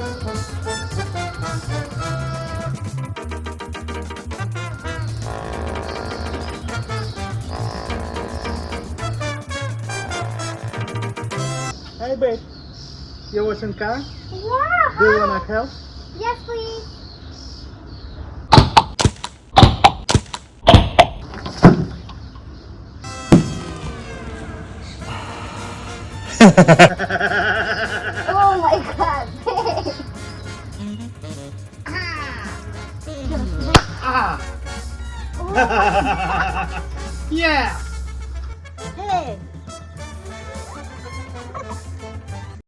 Hey babe, you was in car? Yeah. Do you wanna help? Yes, please. Oh my god. Ah! Oh. Yeah!